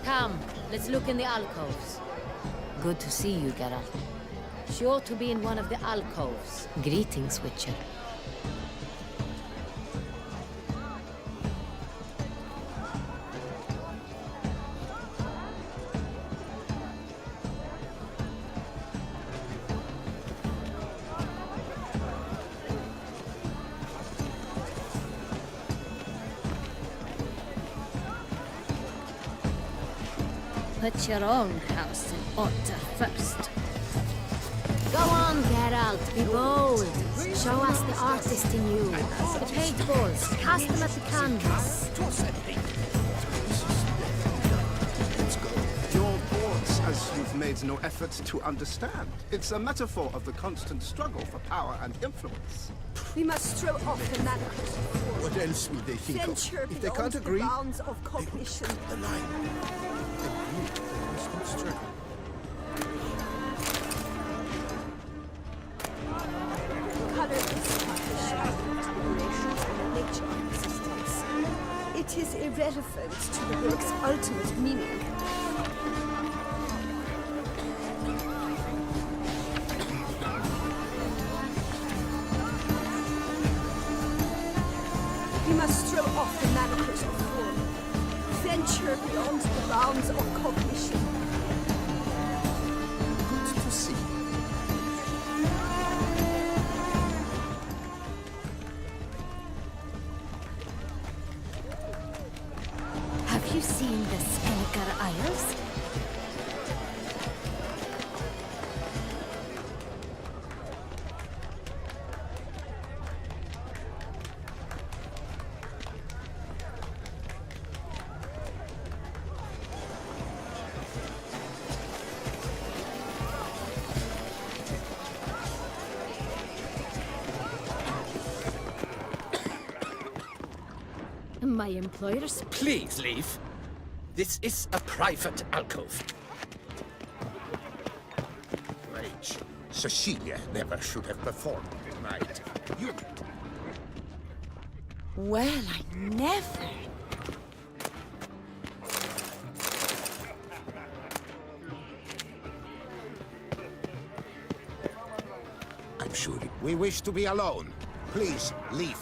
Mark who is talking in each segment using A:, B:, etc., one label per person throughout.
A: Come, let's look in the alcoves. Good to see you, Geralt. Sure to be in one of the alcoves. Greetings, Witcher.
B: Put your own house in order first.
A: Go on, Geralt, be bold. Show us the artist in you. The paintballs, cast them at the canvas.
C: Your thoughts, as you've made no effort to understand. It's a metaphor of the constant struggle for power and influence.
D: We must throw off the manacles of force.
C: What else will they think
D: Venture
C: of? If they
D: beyond
C: can't agree,
D: the bounds of cognition.
C: the line. The constant struggle.
D: Color is the nature of existence. It is irrelevant to the work's ultimate meaning. We must throw off the manacles of form. Venture beyond the bounds of cognition.
C: Good to see.
B: Have you seen the Skelliger Isles? My employers.
E: Please leave. This is a private alcove.
F: Rage. Cecilia never should have performed tonight. You...
B: Well, I never.
F: I'm sure we wish to be alone. Please, leave.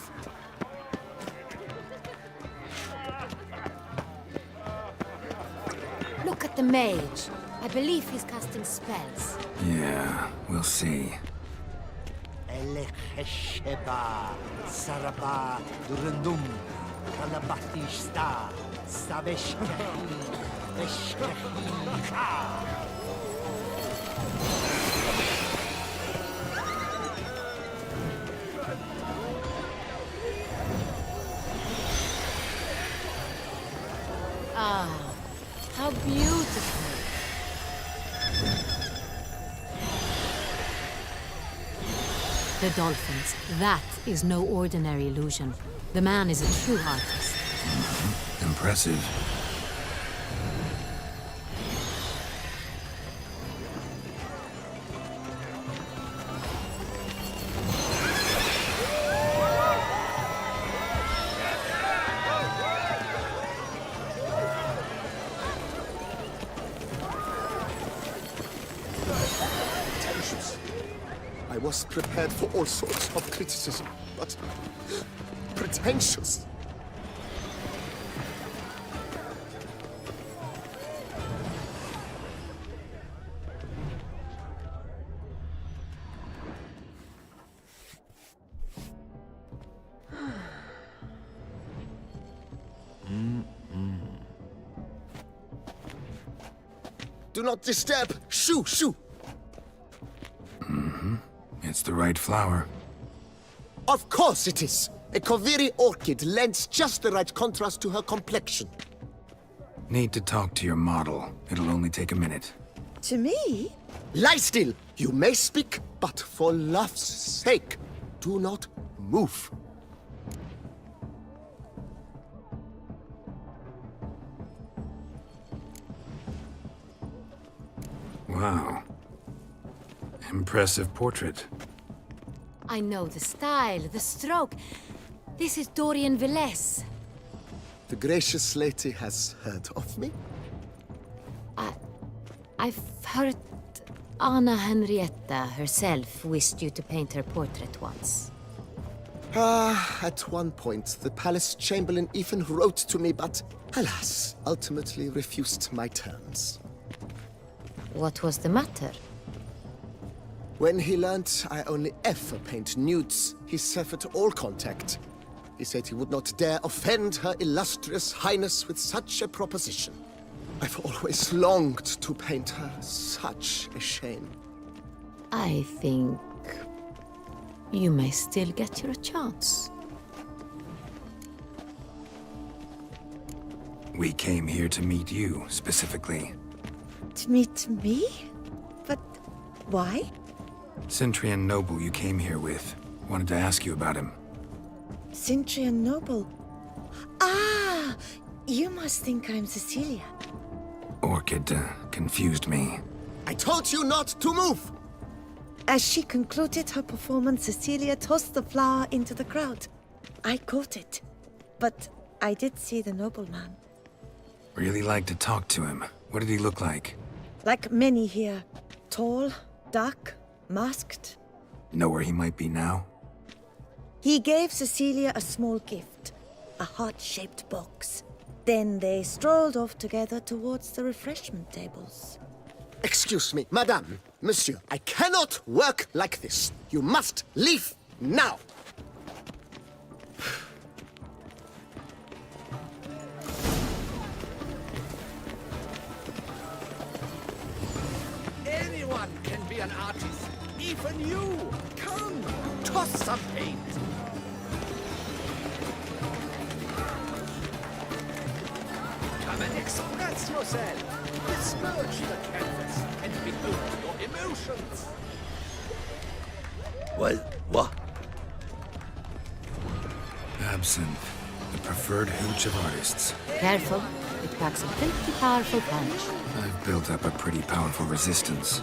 A: Look at the mage. I believe he's casting spells.
G: Yeah, we'll see.
H: Elechesheba, Saraba, Durundum, Kalabatista, Sabeshkehi, Eshkehi, Ka.
A: Ah, how beautiful. The dolphins. That is no ordinary illusion. The man is a true artist.
G: Impressive.
C: Pretentious. I was prepared for all sorts of criticism, but pretentious. Do not disturb! Shoo! Shoo!
G: It's the right flower.
C: Of course it is!
I: A Koviri orchid lends just the right contrast to her complexion.
G: Need to talk to your model. It'll only take a minute.
J: To me?
I: Lie still! You may speak, but for love's sake, do not move.
G: Wow. Impressive portrait.
A: I know the style, the stroke. This is Dorian Velez.
I: The gracious lady has heard of me?
A: I've heard Anna Henrietta herself wished you to paint her portrait once.
I: At one point, the palace chamberlain even wrote to me, but alas, ultimately refused my terms.
A: What was the matter?
I: When he learned I only ever paint nudes, he severed all contact. He said he would not dare offend her illustrious highness with such a proposition. I've always longed to paint her. Such a shame.
A: I think you may still get your chance.
G: We came here to meet you, specifically.
J: To meet me? But why?
G: Cintrian Noble you came here with. Wanted to ask you about him.
J: Cintrian Noble. Ah! You must think I'm Cecilia.
G: Orchid confused me.
I: I told you not to move!
J: As she concluded her performance, Cecilia tossed the flower into the crowd. I caught it. But I did see the nobleman.
G: Really like to talk to him. What did he look like?
J: Like many here. Tall, dark, masked.
G: Know where he might be now?
J: He gave Cecilia a small gift. A heart-shaped box. Then they strolled off together towards the refreshment tables.
I: Excuse me, madame, monsieur, I cannot work like this. You must leave now.
E: Anyone can be an artist, even you. Come, toss some paint. Come and express yourself. Besmirch the canvas and behold your emotions.
F: What?
G: Absinthe. The preferred hooch of artists.
A: Careful, it packs a pretty powerful punch.
G: I've built up a pretty powerful resistance.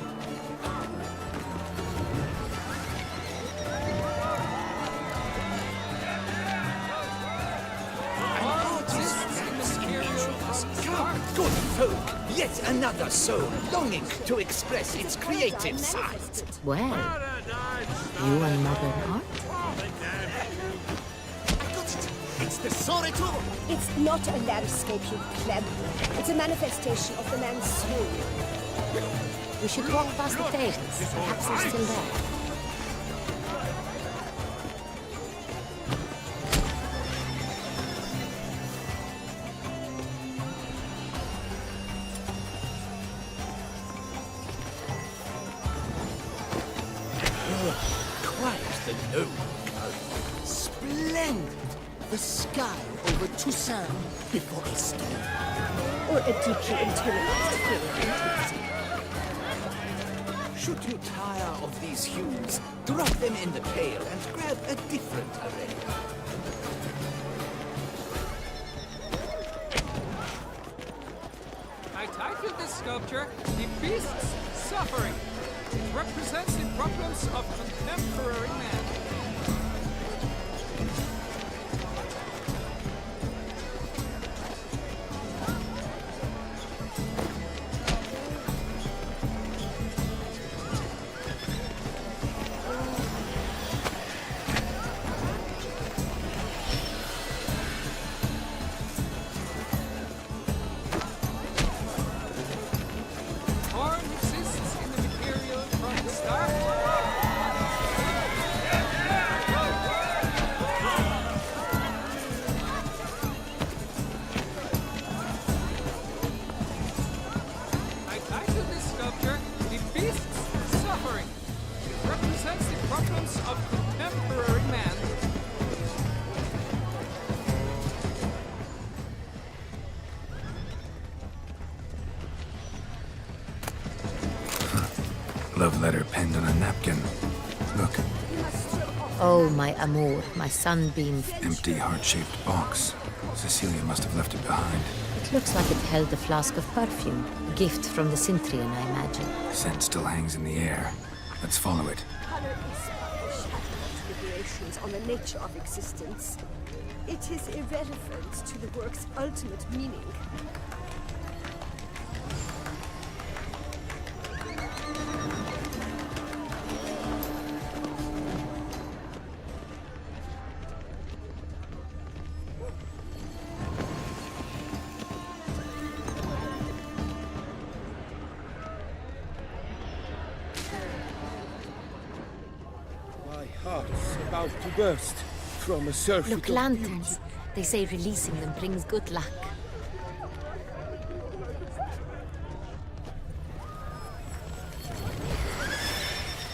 E: Good folk, yet another soul longing to express its creative side.
A: Well, you and modern art?
I: It's the Soritur!
D: It's not a landscape, you pleb. It's a manifestation of the man's soul.
A: We should walk past the tables. Perhaps they're still there.
E: Quite the noble color.
I: Splendid! The sky over Toussaint before a storm.
D: Or a deeply internalized feeling of intimacy.
E: Should you tire of these hues, drop them in the pail and grab a different array.
K: I titled this sculpture, The Beast's Suffering. It represents the problems of contemporary man. Form exists in the material from the start. I titled this sculpture, The Beast's Suffering. It represents the problems of contemporary man.
G: signed on a napkin. Look,
A: Oh, my amour, my sunbeam.
G: empty heart-shaped box. Cecilia must have left it behind.
A: It looks like it held a flask of perfume. A gift from the Cintrian, I imagine.
G: Scent still hangs in the air. Let's follow it.
D: Color is but a shadow deliberations on the nature of existence. It is irrelevant to the work's ultimate meaning.
E: My heart's about to burst from a surfeit
A: Look,
E: of
A: lanterns. They say releasing them brings good luck.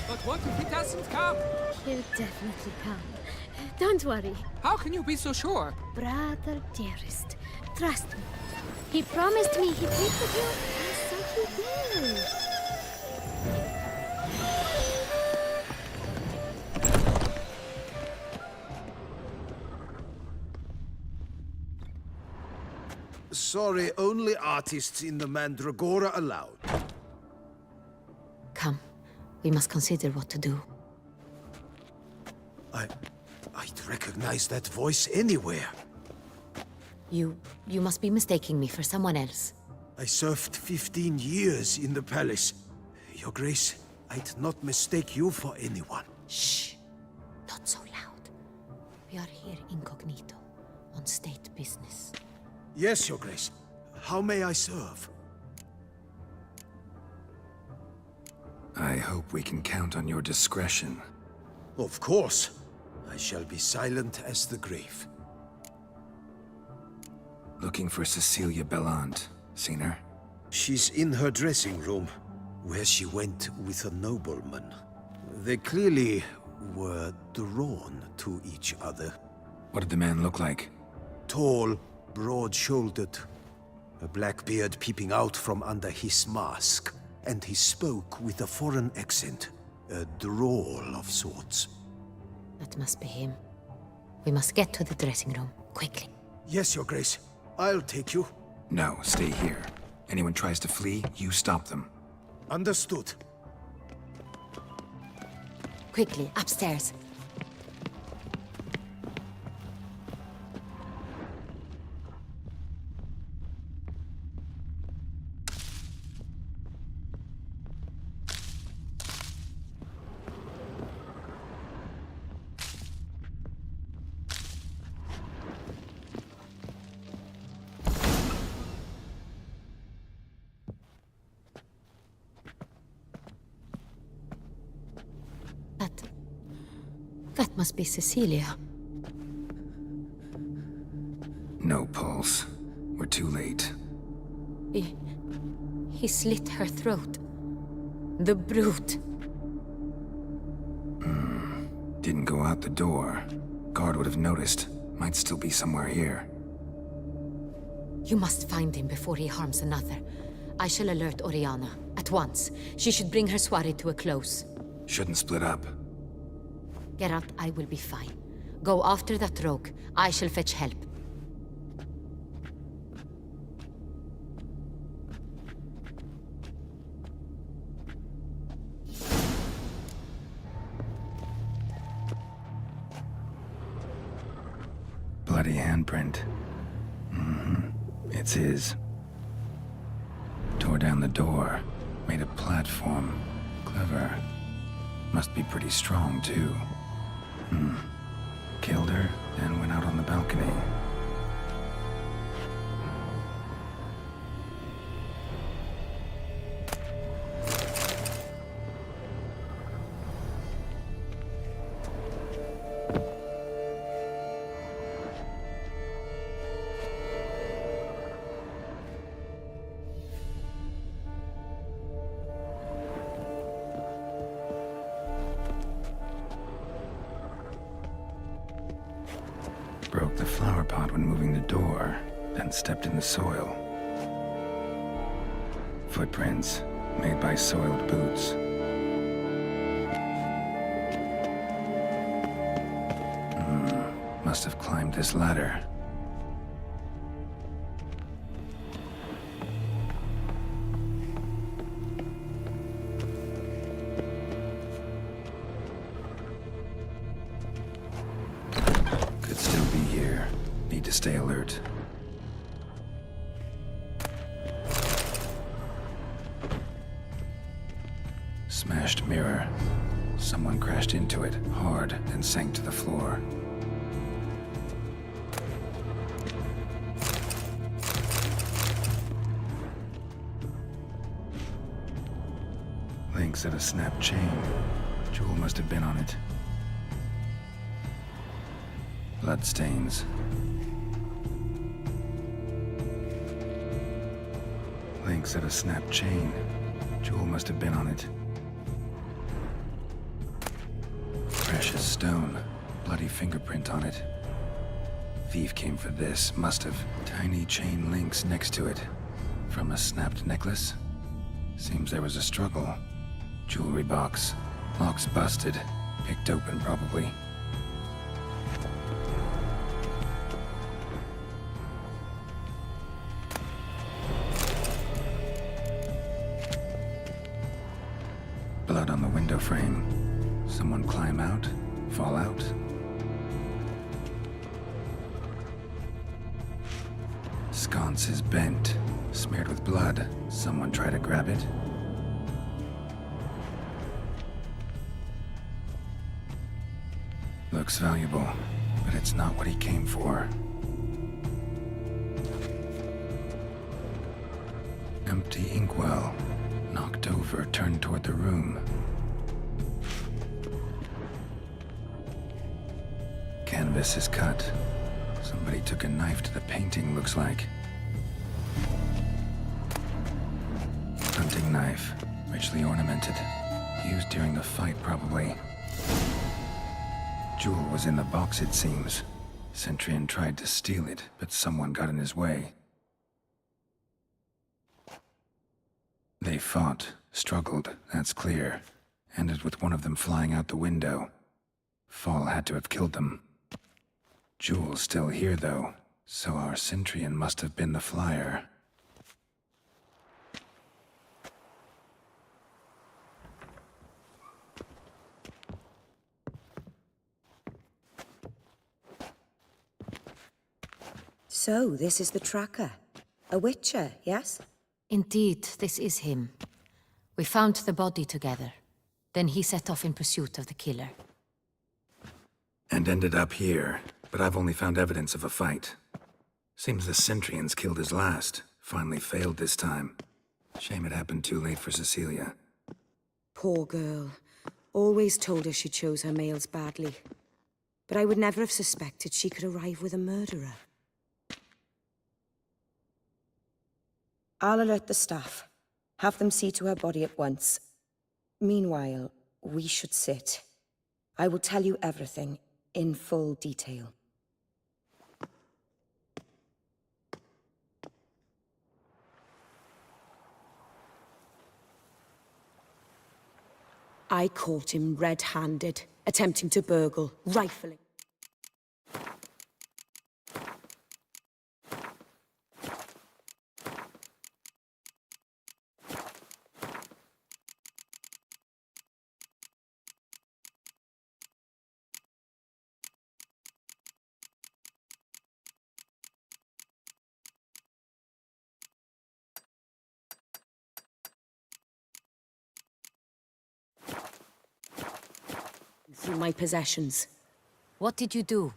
K: But what if he doesn't come?
B: He'll definitely come. Don't worry,
K: How can you be so sure?
B: brother dearest. Trust me. He promised me he'd be with you, and so he will.
E: Sorry, only artists in the Mandragora allowed.
A: Come. We must consider what to do.
E: I'd recognize that voice anywhere.
A: You must be mistaking me for someone else.
E: I served 15 years in the palace. Your Grace, I'd not mistake you for anyone.
A: Shh. Not so loud. We are here incognito, on state business.
E: Yes, Your Grace. How may I serve?
G: I hope we can count on your discretion.
E: Of course. I shall be silent as the grave.
G: Looking for Cecilia Bellant. Seen her?
E: She's in her dressing room, where she went with a nobleman. They clearly were drawn to each other.
G: What did the man look like?
E: Tall, broad-shouldered, a black beard peeping out from under his mask, and he spoke with a foreign accent, a drawl of sorts.
A: That must be him. We must get to the dressing room, quickly.
E: Yes, Your Grace. I'll take you.
G: No, stay here. Anyone tries to flee, you stop them.
E: Understood.
A: Quickly, upstairs. That must be Cecilia.
G: No pulse. We're too late.
A: He slit her throat. The brute.
G: Didn't go out the door. Guard would have noticed. Might still be somewhere here.
A: You must find him before he harms another. I shall alert Oriana. At once. She should bring her soiree to a close.
G: Shouldn't split up.
A: Geralt, I will be fine. Go after that rogue. I shall fetch help.
G: Bloody handprint. It's his. Tore down the door. Made a platform. Clever. Must be pretty strong, too. Killed her, then went out on the balcony. Broke the flower pot when moving the door, then stepped in the soil. Footprints made by soiled boots. must have climbed this ladder. Could still be here. Need to stay alert. Smashed mirror. Someone crashed into it hard and sank to the floor. Links at a snapped chain. Jewel must have been on it. Bloodstains. Links at a snapped chain. Jewel must have been on it. Precious stone. Bloody fingerprint on it. Thief came for this, must have. Tiny chain links next to it. From a snapped necklace? Seems there was a struggle. Jewelry box. Lock's busted. Picked open, probably. Blood on the window frame. Someone climb out? Fall out? Sconce is bent. Smeared with blood. Someone try to grab it? Looks valuable, but it's not what he came for. Empty inkwell. Knocked over, turned toward the room. Canvas is cut. Somebody took a knife to the painting, looks like. Hunting knife, richly ornamented. Used during the fight, probably. Jewel was in the box, it seems. Centurion tried to steal it, but someone got in his way. They fought, struggled, that's clear. Ended with one of them flying out the window. Fall had to have killed them. Jewel's still here, though, so our Centurion must have been the flyer.
J: So, this is the tracker. A witcher, yes?
A: Indeed, this is him. We found the body together. Then he set off in pursuit of the killer.
G: And ended up here, but I've only found evidence of a fight. Seems the Centurions killed his last. Finally failed this time. Shame it happened too late for Cecilia.
L: Poor girl. Always told her she chose her males badly. But I would never have suspected she could arrive with a murderer.
J: I'll alert the staff. Have them see to her body at once. Meanwhile, we should sit. I will tell you everything, in full detail.
L: I caught him red-handed, attempting to burgle, rifling. Through my possessions.
A: What did you do?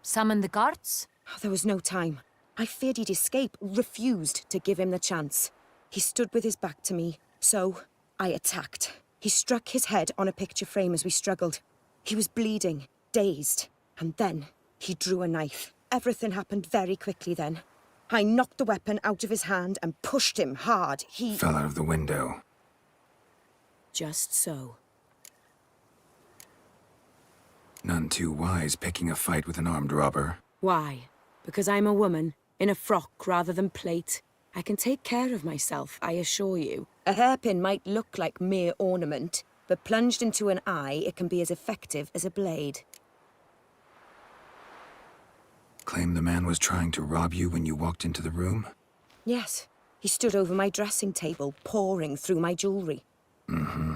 A: Summon the guards?
L: Oh, there was no time. I feared he'd escape, refused to give him the chance. He stood with his back to me, so I attacked. He struck his head on a picture frame as we struggled. He was bleeding, dazed, and then he drew a knife. Everything happened very quickly then. I knocked the weapon out of his hand and pushed him hard. He
G: fell out of the window.
L: Just so.
G: None too wise picking a fight with an armed robber.
L: Why? Because I'm a woman, in a frock rather than plate. I can take care of myself, I assure you. A hairpin might look like mere ornament, but plunged into an eye, it can be as effective as a blade.
G: Claim the man was trying to rob you when you walked into the room?
L: Yes. He stood over my dressing table, pouring through my jewelry.
G: Mm-hmm.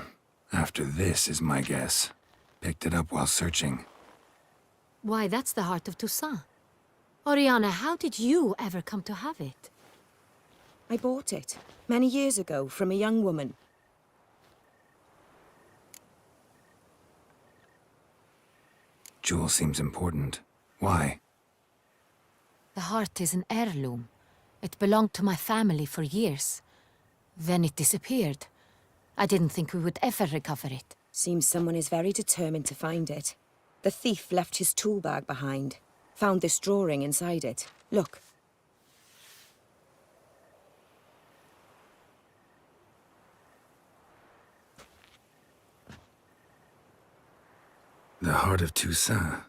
G: After this is my guess. Picked it up while searching.
A: Why, that's the heart of Toussaint. Oriana, how did you ever come to have it?
L: I bought it, many years ago, from a young woman.
G: Jewel seems important. Why?
A: The heart is an heirloom. It belonged to my family for years. Then it disappeared. I didn't think we would ever recover it.
L: Seems someone is very determined to find it. The thief left his tool bag behind. Found this drawing inside it. Look.
G: The Heart of Toussaint.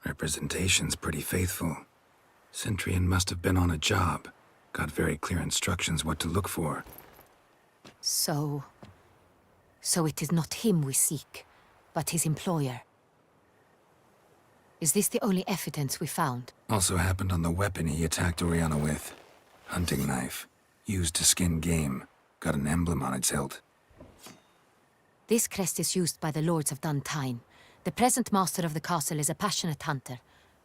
G: Representation's pretty faithful. Centurion must have been on a job. Got very clear instructions what to look for.
A: So it is not him we seek, but his employer. Is this the only evidence we found?
G: Also happened on the weapon he attacked Oriana with. Hunting knife. Used to skin game. Got an emblem on its hilt.
A: This crest is used by the Lords of Duntine. The present master of the castle is a passionate hunter.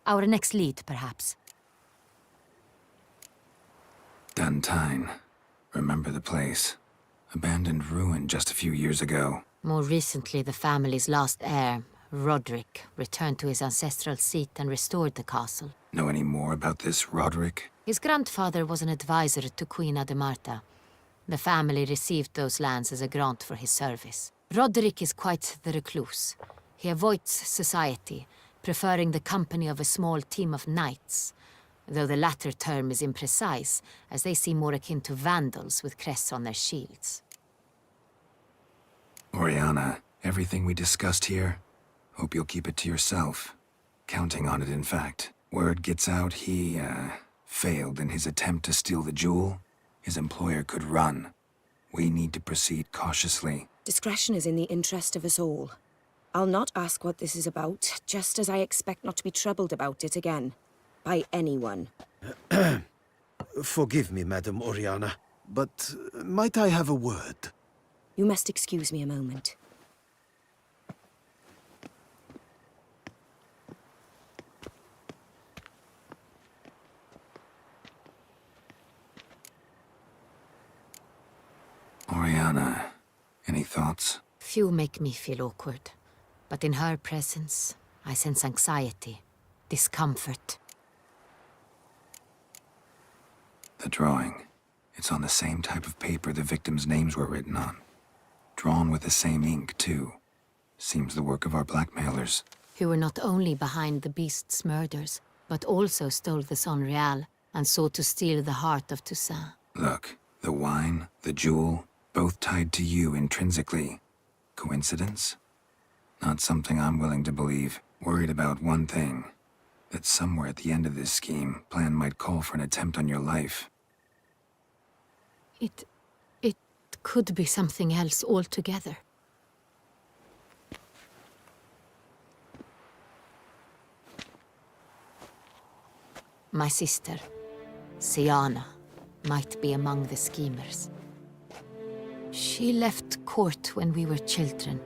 A: Our next lead, perhaps.
G: Duntine. Remember the place. Abandoned ruin just a few years ago.
A: More recently, the family's last heir, Roderick, returned to his ancestral seat and restored the castle.
G: Know any more about this Roderick?
A: His grandfather was an advisor to Queen Ademarta. The family received those lands as a grant for his service. Roderick is quite the recluse. He avoids society, preferring the company of a small team of knights, though the latter term is imprecise, as they seem more akin to vandals with crests on their shields.
G: Oriana, everything we discussed here, hope you'll keep it to yourself. Counting on it, in fact. Word gets out he, failed in his attempt to steal the jewel. His employer could run. We need to proceed cautiously.
L: Discretion is in the interest of us all. I'll not ask what this is about, just as I expect not to be troubled about it again. By anyone.
E: Forgive me, Madam Oriana, but might I have a word?
L: You must excuse me a moment.
G: Oriana, any thoughts?
A: Few make me feel awkward, but in her presence, I sense anxiety, discomfort.
G: The drawing. It's on the same type of paper the victims' names were written on. Drawn with the same ink, too. Seems the work of our blackmailers.
A: Who were not only behind the beast's murders, but also stole the Son Real and sought to steal the heart of Toussaint.
G: Look, the wine, the jewel, both tied to you intrinsically. Coincidence? Not something I'm willing to believe. Worried about one thing. That somewhere at the end of this scheme, plan might call for an attempt on your life.
A: It could be something else altogether. My sister, Siana, might be among the schemers. She left court when we were children.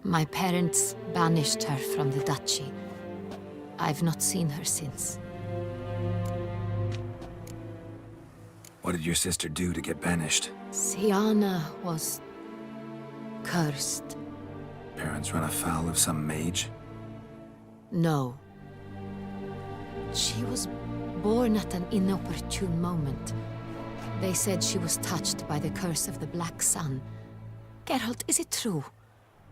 A: My parents banished her from the duchy. I've not seen her since.
G: What did your sister do to get banished?
A: Siana was cursed.
G: Parents run afoul of some mage?
A: No. She was born at an inopportune moment. They said she was touched by the curse of the Black Sun. Geralt, is it true?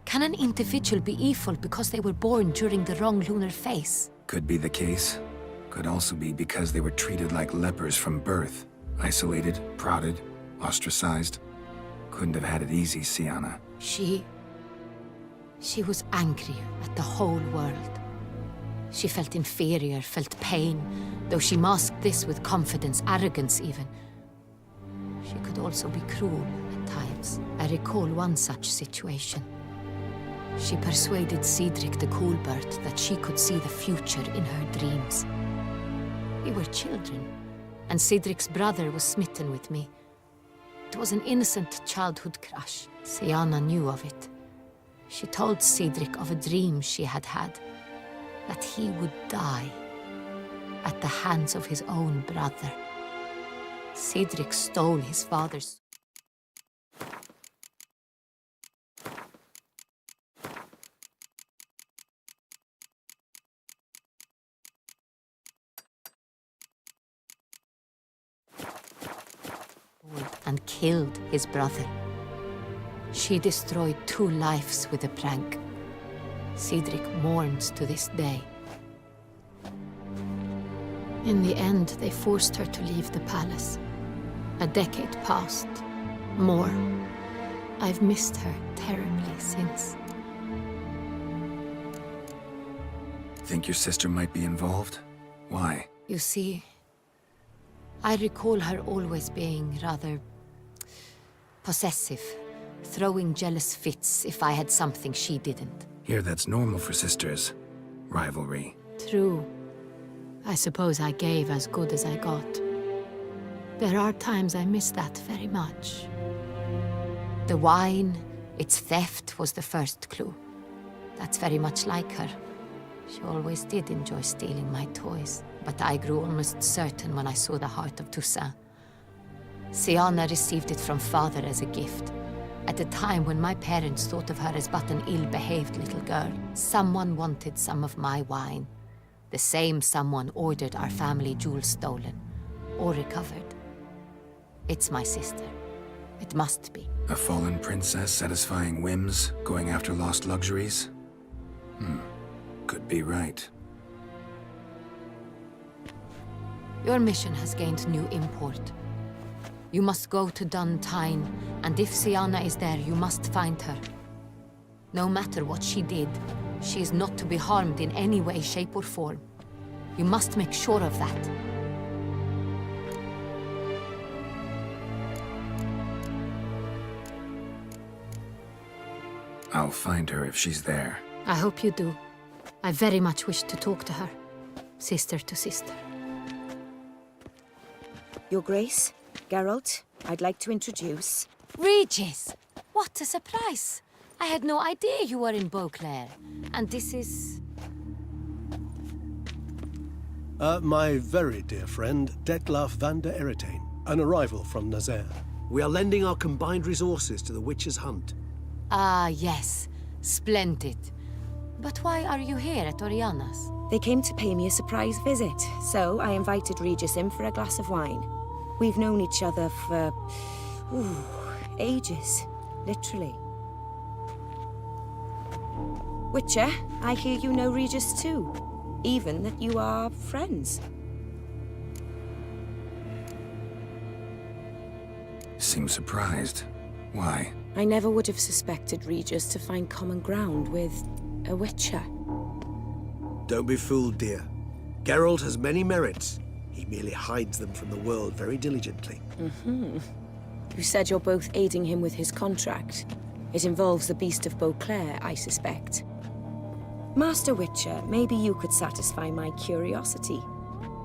A: Can an individual be evil because they were born during the wrong lunar phase?
G: Could be the case. Could also be because they were treated like lepers from birth. Isolated, prodded, ostracized. Couldn't have had it easy, Siana.
A: She was angry at the whole world. She felt inferior, felt pain, though she masked this with confidence, arrogance even. She could also be cruel at times. I recall one such situation. She persuaded Cedric the Coolbird that she could see the future in her dreams. We were children, and Cedric's brother was smitten with me. It was an innocent childhood crush. Syanna knew of it. She told Cedric of a dream she had had, that he would die at the hands of his own brother. Cedric stole his father's... and killed his brother. She destroyed 2 lives with a prank. Cedric mourns to this day. In the end, they forced her to leave the palace. A decade passed. More. I've missed her terribly since.
G: Think your sister might be involved? Why?
A: You see, I recall her always being rather possessive, throwing jealous fits if I had something she didn't.
G: Here, that's normal for sisters. Rivalry.
A: True. I suppose I gave as good as I got. There are times I miss that very much. The wine, its theft, was the first clue. That's very much like her. She always did enjoy stealing my toys, but I grew almost certain when I saw the heart of Toussaint. Syanna received it from father as a gift, at a time when my parents thought of her as but an ill-behaved little girl. Someone wanted some of my wine. The same someone ordered our family jewels stolen, or recovered. It's my sister. It must be.
G: A fallen princess satisfying whims, going after lost luxuries? Could be right.
A: Your mission has gained new import. You must go to Dun Tine, and if Syanna is there, you must find her. No matter what she did, she is not to be harmed in any way, shape, or form. You must make sure of that.
G: I'll find her if she's there.
A: I hope you do. I very much wish to talk to her. Sister to sister.
L: Your Grace, Geralt, I'd like to introduce...
A: Regis! What a surprise! I had no idea you were in Beauclair. And this is...
M: My very dear friend, Detlaf van der Eretain, an arrival from Nazaire.
E: We are lending our combined resources to the Witcher's Hunt.
A: Ah, yes. Splendid. But why are you here at Oriana's?
L: They came to pay me a surprise visit, so I invited Regis in for a glass of wine. We've known each other for... ages. Literally. Witcher, I hear you know Regis too. Even that you are friends.
G: Seem surprised. Why?
L: I never would have suspected Regis to find common ground with a Witcher.
E: Don't be fooled, dear. Geralt has many merits. He merely hides them from the world very diligently.
L: You said you're both aiding him with his contract. It involves the Beast of Beauclair, I suspect. Master Witcher, maybe you could satisfy my curiosity.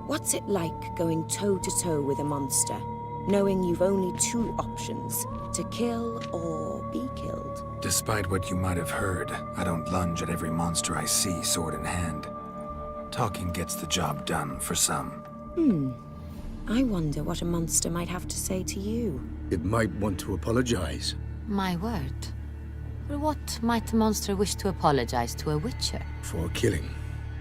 L: What's it like going toe-to-toe with a monster, knowing you've only 2 options, to kill or be killed?
G: Despite what you might have heard, I don't lunge at every monster I see, sword in hand. Talking gets the job done for some.
L: I wonder what a monster might have to say to you.
F: It might want to apologize.
A: My word. For what might a monster wish to apologize to a Witcher?
F: For killing.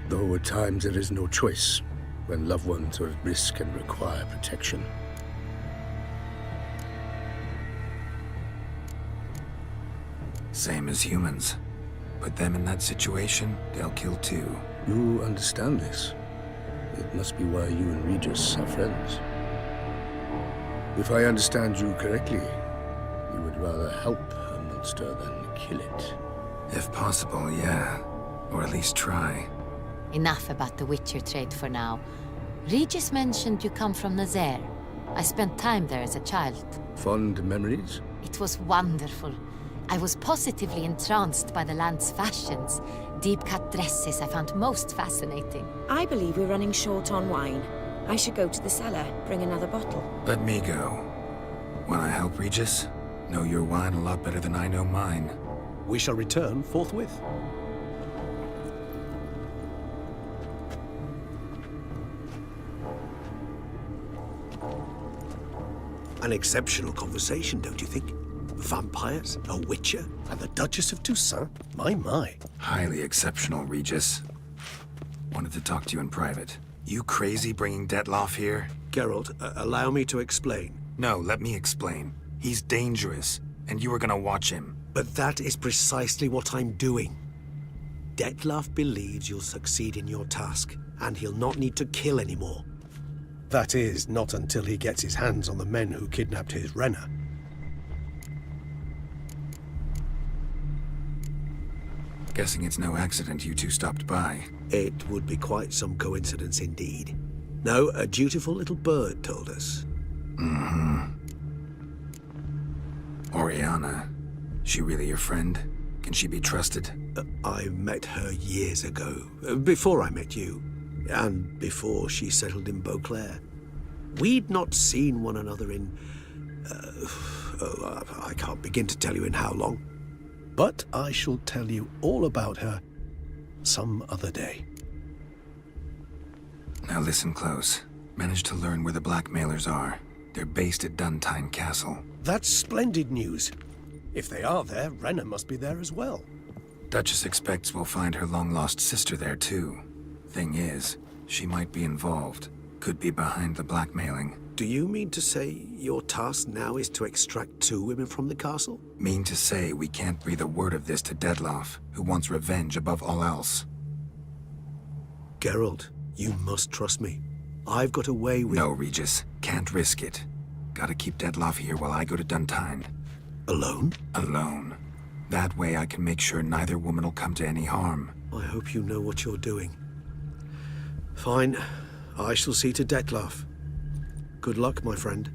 F: Though at times there is no choice, when loved ones are at risk and require protection.
G: Same as humans. Put them in that situation, they'll kill too.
F: You understand this. It must be why you and Regis are friends. If I understand you correctly, you would rather help a monster than kill it.
G: If possible, yeah. Or at least try.
A: Enough about the Witcher trade for now. Regis mentioned you come from Nazaire. I spent time there as a child.
F: Fond memories?
A: It was wonderful. I was positively entranced by the land's fashions. Deep-cut dresses I found most fascinating.
L: I believe we're running short on wine. I should go to the cellar, bring another bottle.
G: Let me go. Wanna help, Regis? Know your wine a lot better than I know mine.
M: We shall return forthwith.
E: An exceptional conversation, don't you think? Vampires, a witcher,
M: And the Duchess of Toussaint? My.
G: Highly exceptional, Regis. Wanted to talk to you in private. You crazy bringing Detloff here?
E: Geralt, allow me to explain.
G: No, let me explain. He's dangerous, and you were gonna watch him.
E: But that is precisely what I'm doing. Detlaff believes you'll succeed in your task, and he'll not need to kill anymore.
M: That is, not until he gets his hands on the men who kidnapped his Renna.
G: Guessing it's no accident you two stopped by.
E: It would be quite some coincidence indeed. No, a dutiful little bird told us.
G: Mm-hmm. Oriana. She really your friend? Can she be trusted?
E: I met her years ago, before I met you, and before she settled in Beauclair. We'd not seen one another in... I can't begin to tell you in how long.
M: But I shall tell you all about her some other day.
G: Now listen close. Managed to learn where the blackmailers are. They're based at Duntine Castle.
M: That's splendid news. If they are there, Renna must be there as well.
G: Duchess expects we'll find her long-lost sister there, too. Thing is, she might be involved. Could be behind the blackmailing.
E: Do you mean to say your task now is to extract 2 women from the castle?
G: Mean to say we can't breathe a word of this to Detloff, who wants revenge above all else.
E: Geralt, you must trust me. I've got a way with...
G: No, Regis. Can't risk it. Gotta keep Detloff here while I go to Duntine.
E: Alone?
G: Alone. That way I can make sure neither woman will come to any harm.
E: I hope you know what you're doing. Fine. I shall see to Detlaff. Good luck, my friend.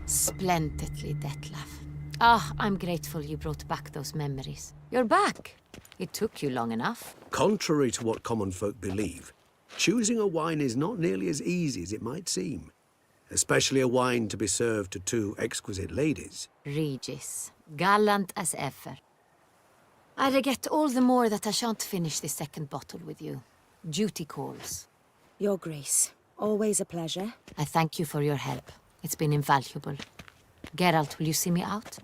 A: Splendidly, Detlaff. Ah, I'm grateful you brought back those memories. You're back. It took you long enough.
E: Contrary to what common folk believe, choosing a wine is not nearly as easy as it might seem. Especially a wine to be served to 2 exquisite ladies.
A: Regis, gallant as ever. I regret all the more that I shan't finish the second bottle with you. Duty calls.
L: Your Grace, always a pleasure.
A: I thank you for your help. It's been invaluable. Geralt, will you see me out?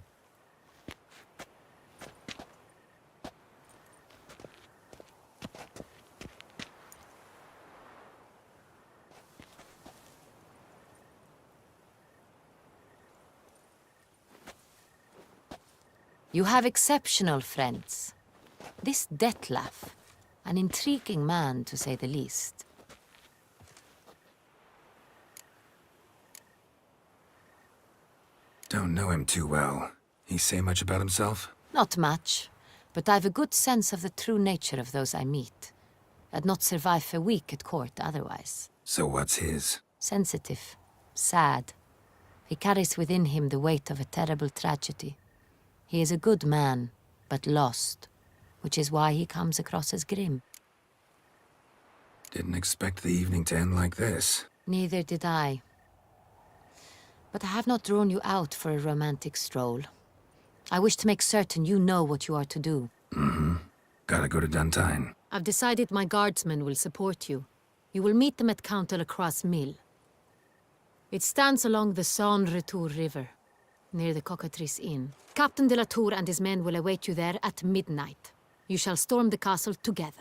A: You have exceptional friends. This Detlaff, an intriguing man to say the least.
G: Don't know him too well. He say much about himself?
A: Not much, but I've a good sense of the true nature of those I meet. I'd not survive a week at court otherwise.
G: So what's his?
A: Sensitive, sad. He carries within him the weight of a terrible tragedy. He is a good man, but lost, which is why he comes across as grim.
G: Didn't expect the evening to end like this.
A: Neither did I. But I have not drawn you out for a romantic stroll. I wish to make certain you know what you are to do.
G: Mm-hmm. Gotta go to Duntine.
A: I've decided my guardsmen will support you. You will meet them at Count Delacroix' mill. It stands along the Saône-Retour River, near the Cockatrice Inn. Captain de la Tour and his men will await you there at midnight. You shall storm the castle together.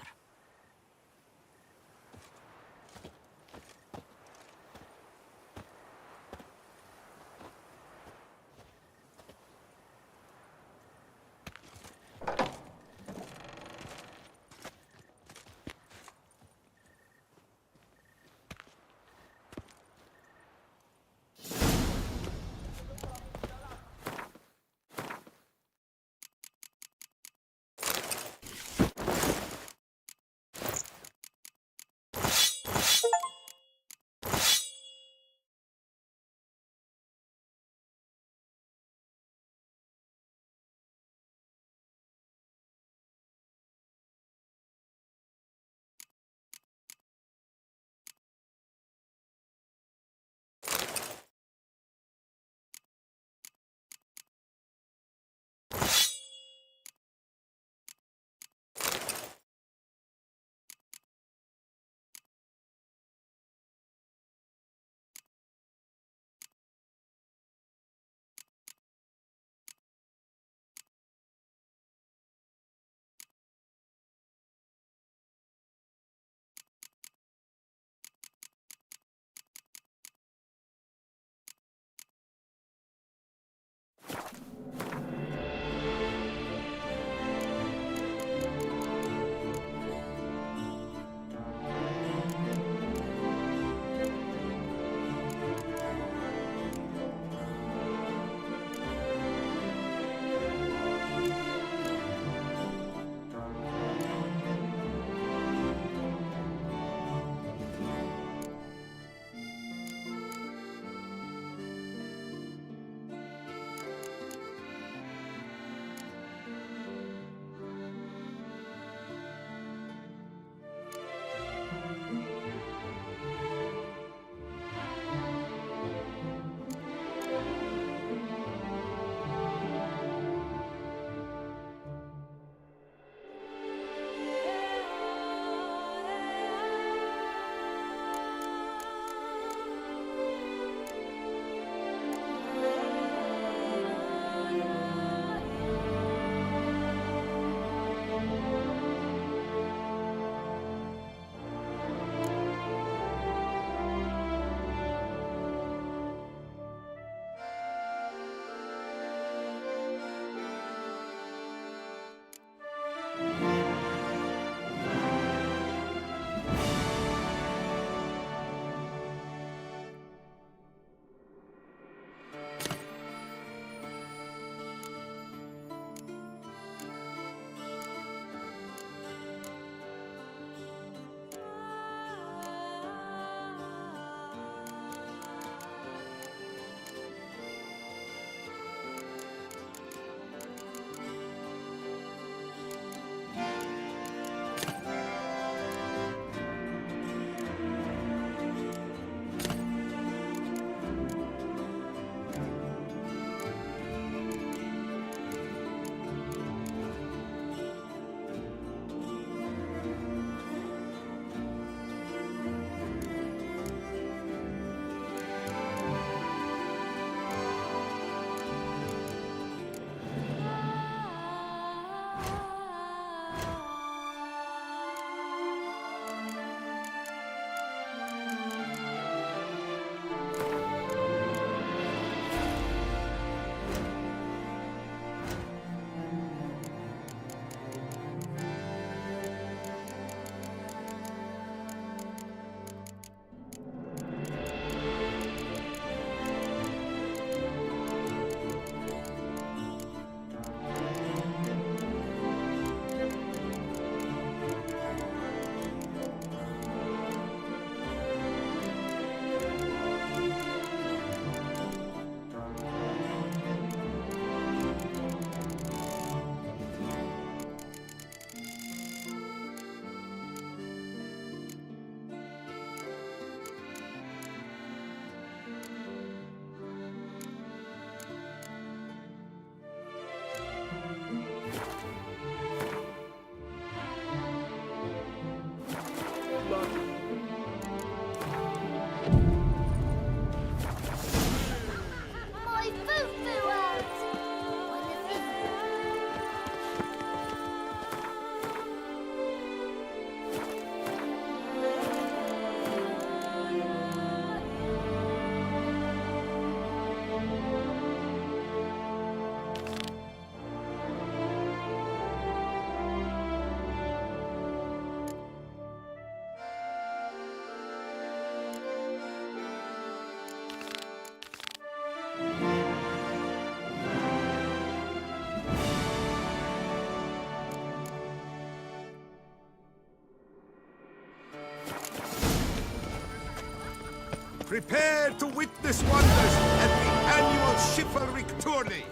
E: Prepare to witness wonders at the annual chivalric tourney.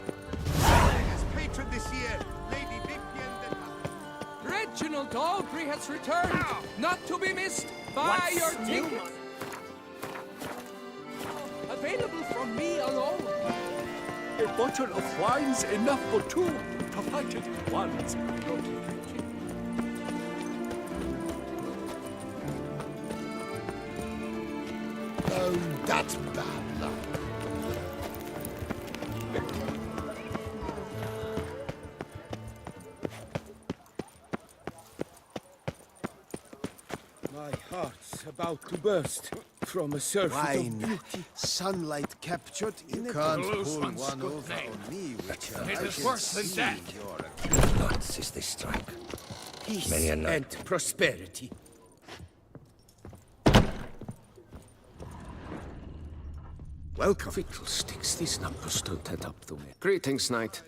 E: As patron this year, Lady Vivian de...
K: Reginald Aubrey has returned, not to be missed. Buy your ticket. Available from me alone.
N: A bottle of wine's enough for two. To fight it once.
E: Oh, that's bad luck.
N: My heart's about to burst from a surfeit
E: Wine,
N: of beauty.
E: sunlight captured in
N: You
E: a
N: can't
E: pull
N: pull
E: one
N: good
E: over
N: name.
E: on me, Witcher.
N: It
E: I
N: is
E: can
N: worse than
E: see
N: that.
E: you're a
F: Nuts is this strike.
N: Peace
F: Many a night.
N: and prosperity.
E: welcome.
O: Fiddlesticks, these numbers don't add up the way. Greetings, knight.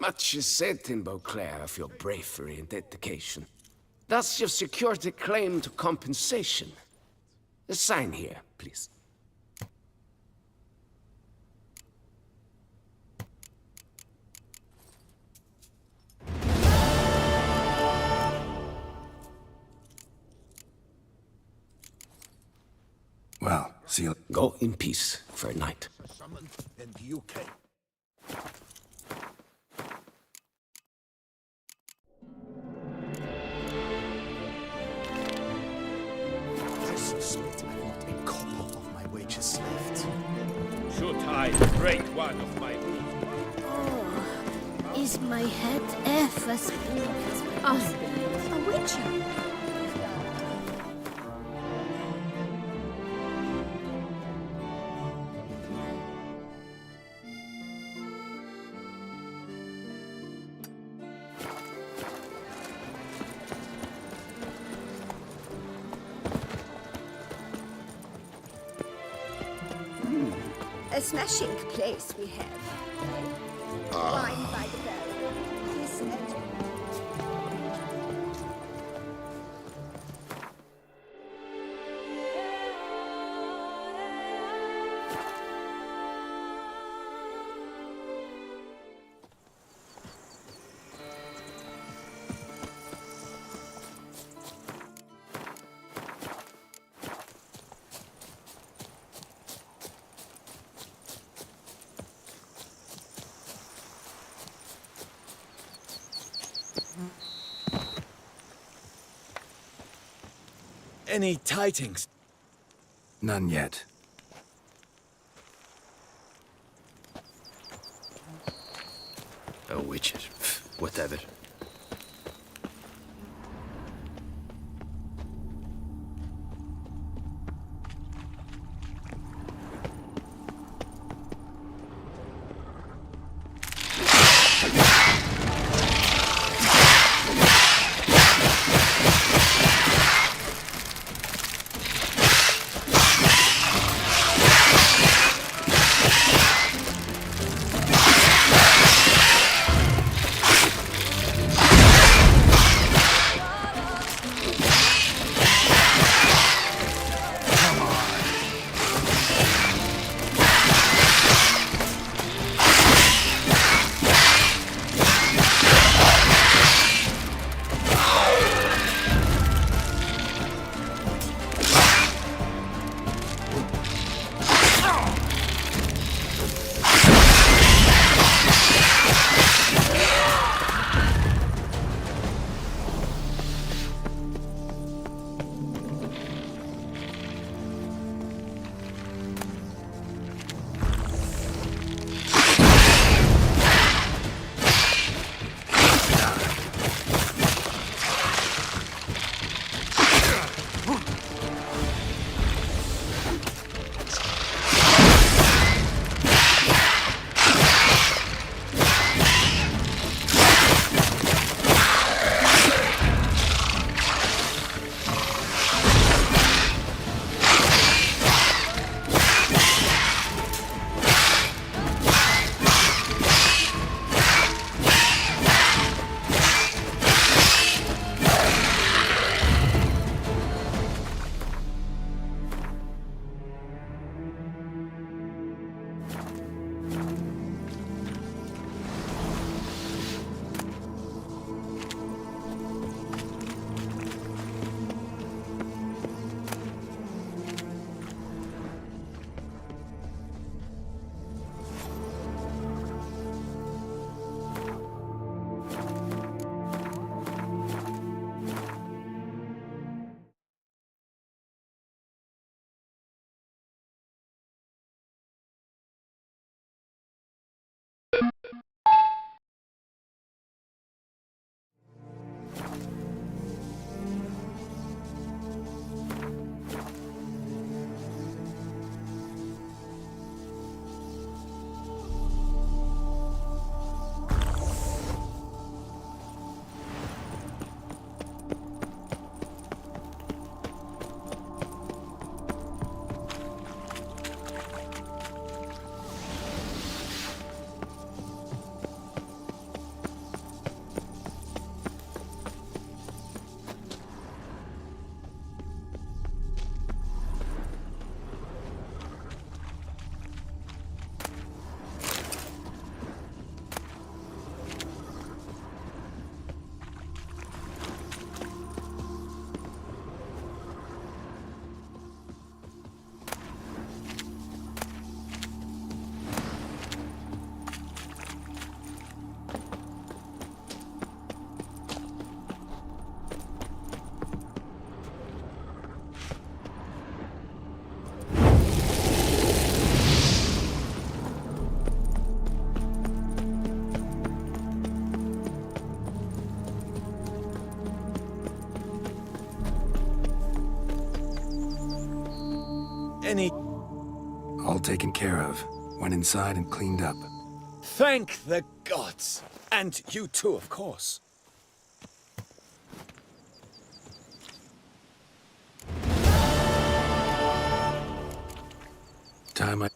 O: Much is said in Beauclair of your bravery and dedication. Thus you've secured a claim to compensation. Sign here, please.
G: Well, see you.
O: Go in peace, fair knight.
E: And you can. I suspect I've not a copper of my wages left.
N: Should I break one of my rules?
B: Oh, is my head ever smooth as possible? A witcher.
D: A smashing place we have. Wine by the barrel. Please enter.
N: Any tidings?
G: None yet.
O: A witcher. Whatever.
N: any...
G: All taken care of. Went inside and cleaned up.
N: Thank the gods! And you too, of course.
G: Time I...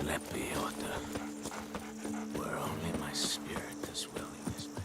O: Let be order. Were only my spirit as willing as my...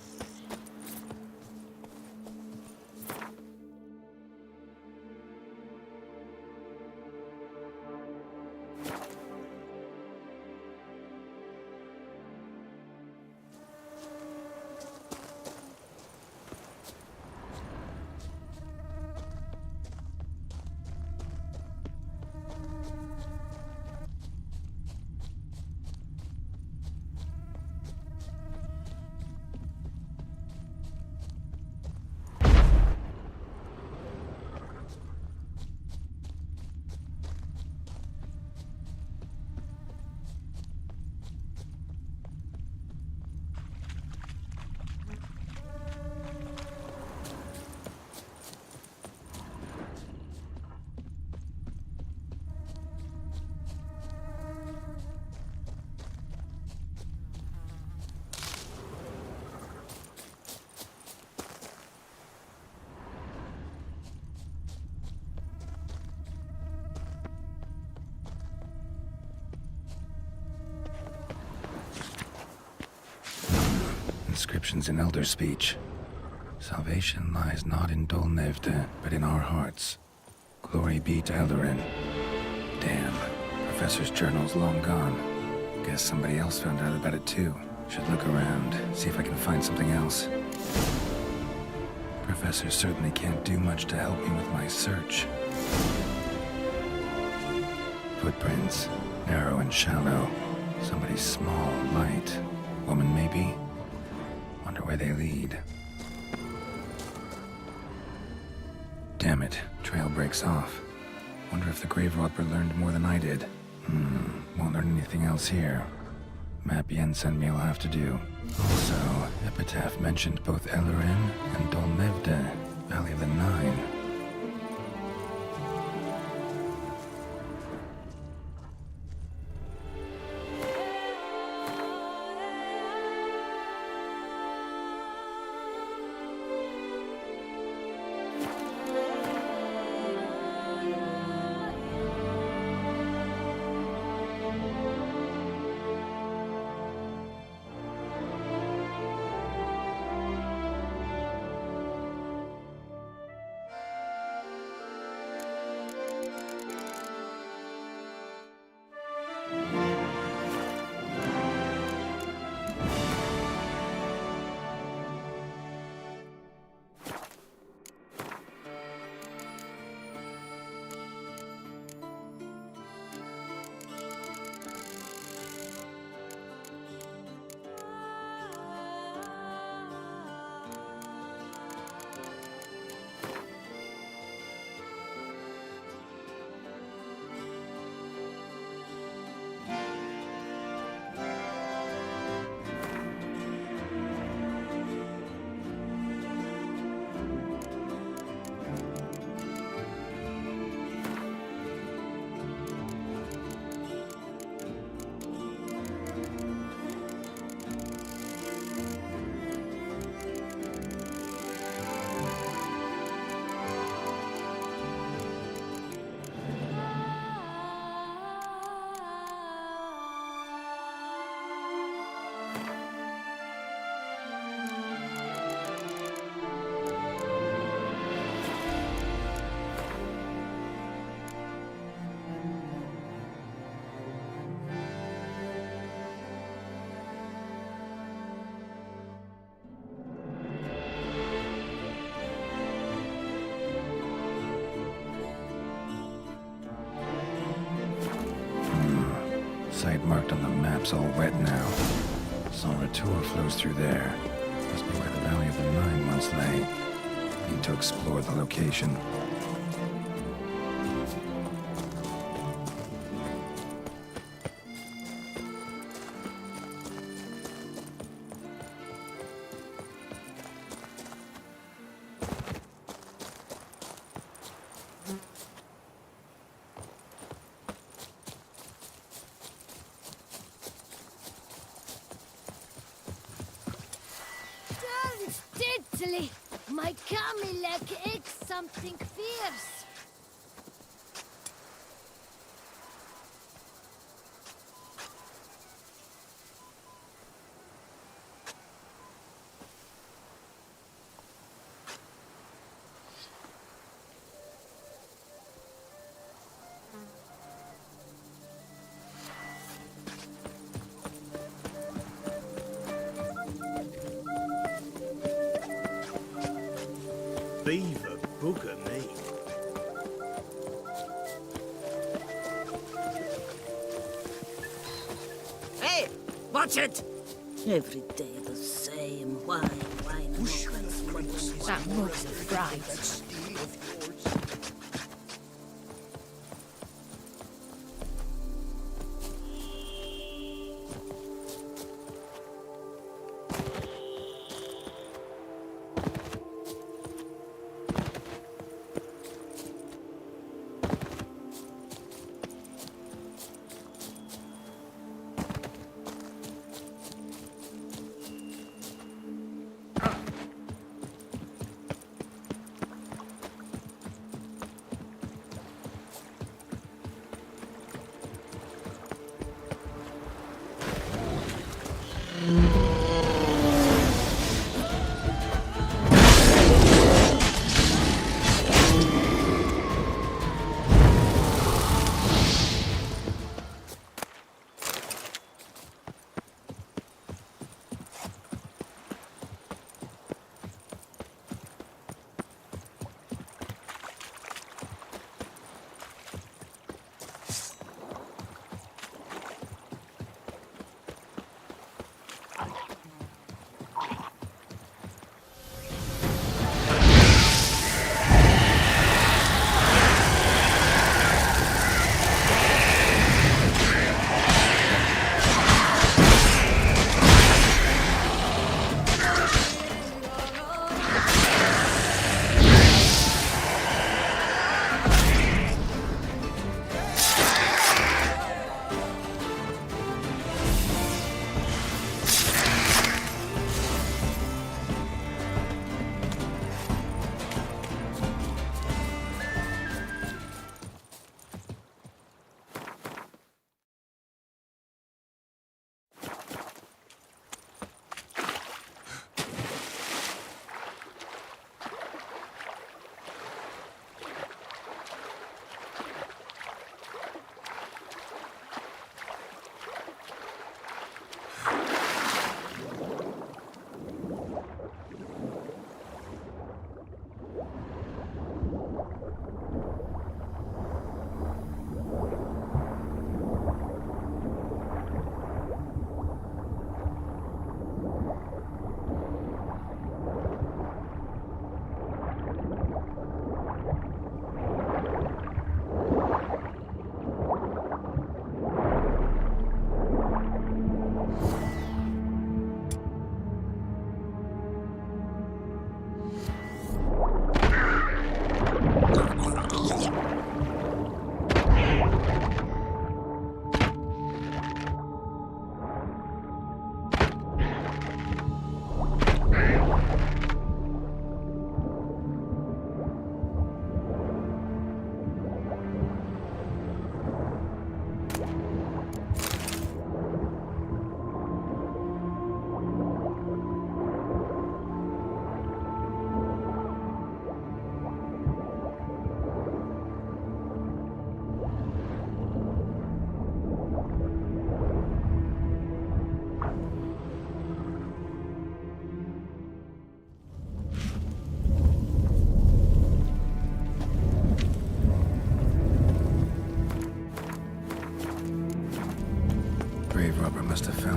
G: Inscriptions in Elder speech. Salvation lies not in Dol Nevde, but in our hearts. Glory be to Eldarin. Damn. Professor's journal's long gone. Guess somebody else found out about it too. Should look around, see if I can find something else. Professor certainly can't do much to help me with my search. Footprints. Narrow and shallow. Somebody small, light. Woman, maybe? Wonder where they lead. Damn it. Trail breaks off. Wonder if the Grave Robber learned more than I did. Won't learn anything else here. Map Yen sent me will have to do. Also, Epitaph mentioned both Eldarin and Dol Nevde, Valley of the Nine. marked on the maps all wet now. Salvatore flows through there. Must be where the Valley of the Nine once lay. Need to explore the location.
B: Steadily, my Camilek aches something fierce.
E: Beaver booger me.
P: Hey, watch it! Every day the same. Why not
A: That moves it right.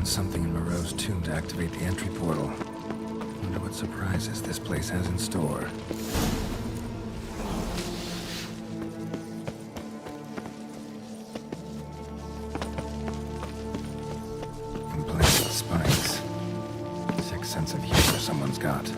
G: something in Moreau's tomb to activate the entry portal. Wonder what surprises this place has in store. Implanted spikes. Sixth sense of humor someone's got.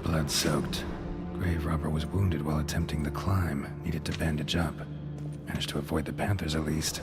G: Blood-soaked. Grave robber was wounded while attempting the climb. Needed to bandage up. Managed to avoid the Panthers at least.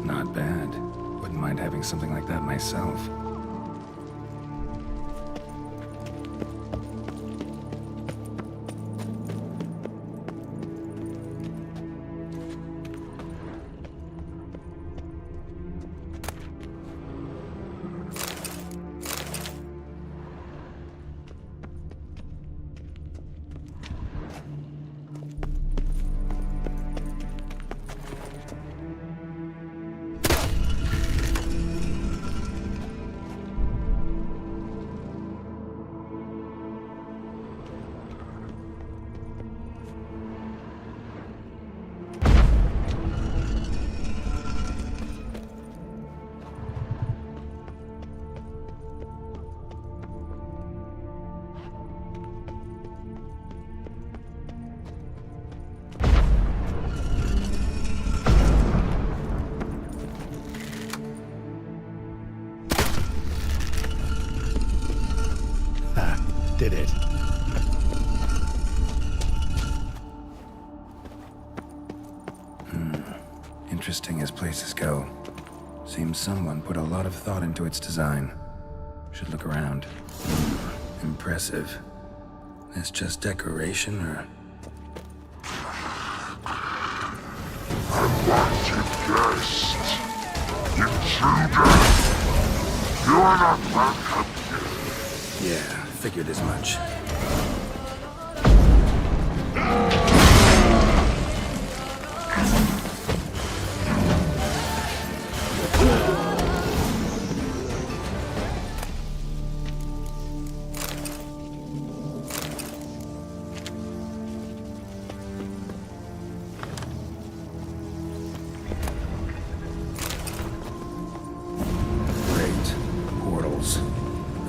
G: Not bad. Wouldn't mind having something like that myself.
M: did it.
G: Interesting as places go. Seems someone put a lot of thought into its design. Should look around. Impressive. This just decoration, or...
Q: Unwanted guest. Intruder. You are not welcome here.
G: Yeah, figured as much.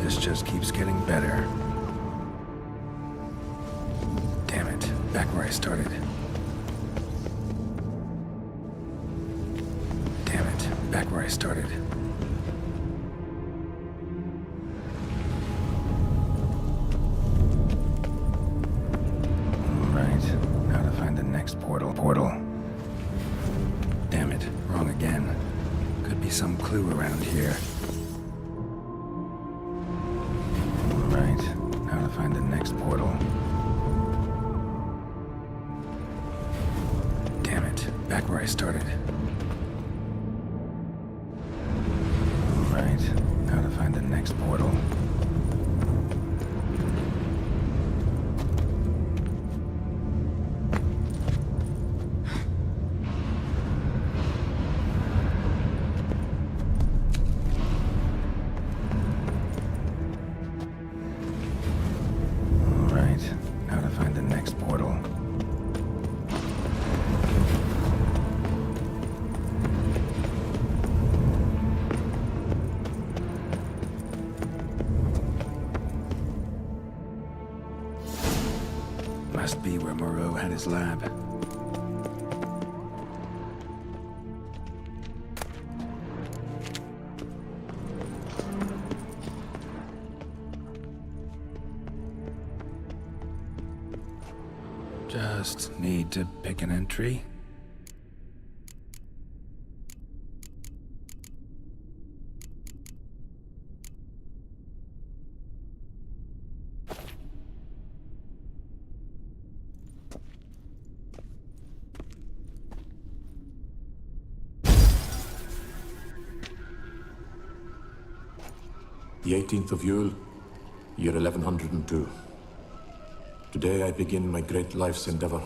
G: This just keeps getting better. Damn it, back where I started. Damn it, back where I started. Right, now to find the next portal. Damn it, wrong again. Could be some clue around here. Find the next portal. Damn it, back where I started. Right, now to find the next portal. Must be where Moreau had his lab. Just need to pick an entry.
R: The 18th of Yule, year 1102. Today I begin my great life's endeavor,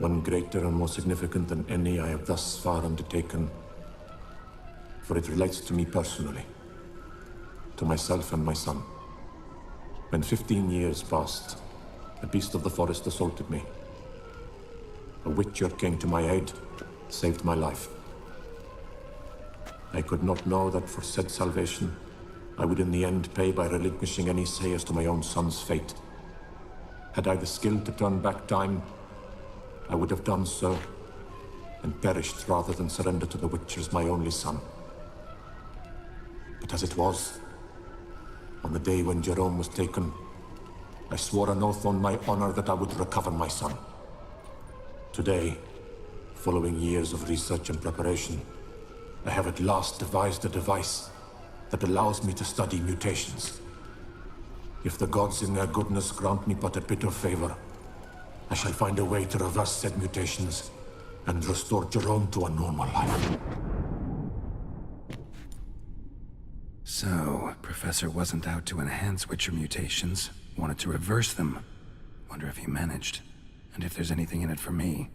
R: one greater and more significant than any I have thus far undertaken, for it relates to me personally, to myself and my son. When 15 years passed, a beast of the forest assaulted me. A witcher came to my aid, saved my life. I could not know that for said salvation, I would in the end pay by relinquishing any say as to my own son's fate. Had I the skill to turn back time, I would have done so, and perished rather than surrender to the Witchers my only son. But as it was, on the day when Jerome was taken, I swore an oath on my honor that I would recover my son. Today, following years of research and preparation, I have at last devised a device that allows me to study mutations. If the gods in their goodness grant me but a bit of favor, I shall find a way to reverse said mutations and restore Jerome to a normal life.
G: So, Professor wasn't out to enhance Witcher mutations, wanted to reverse them. Wonder if he managed, and if there's anything in it for me.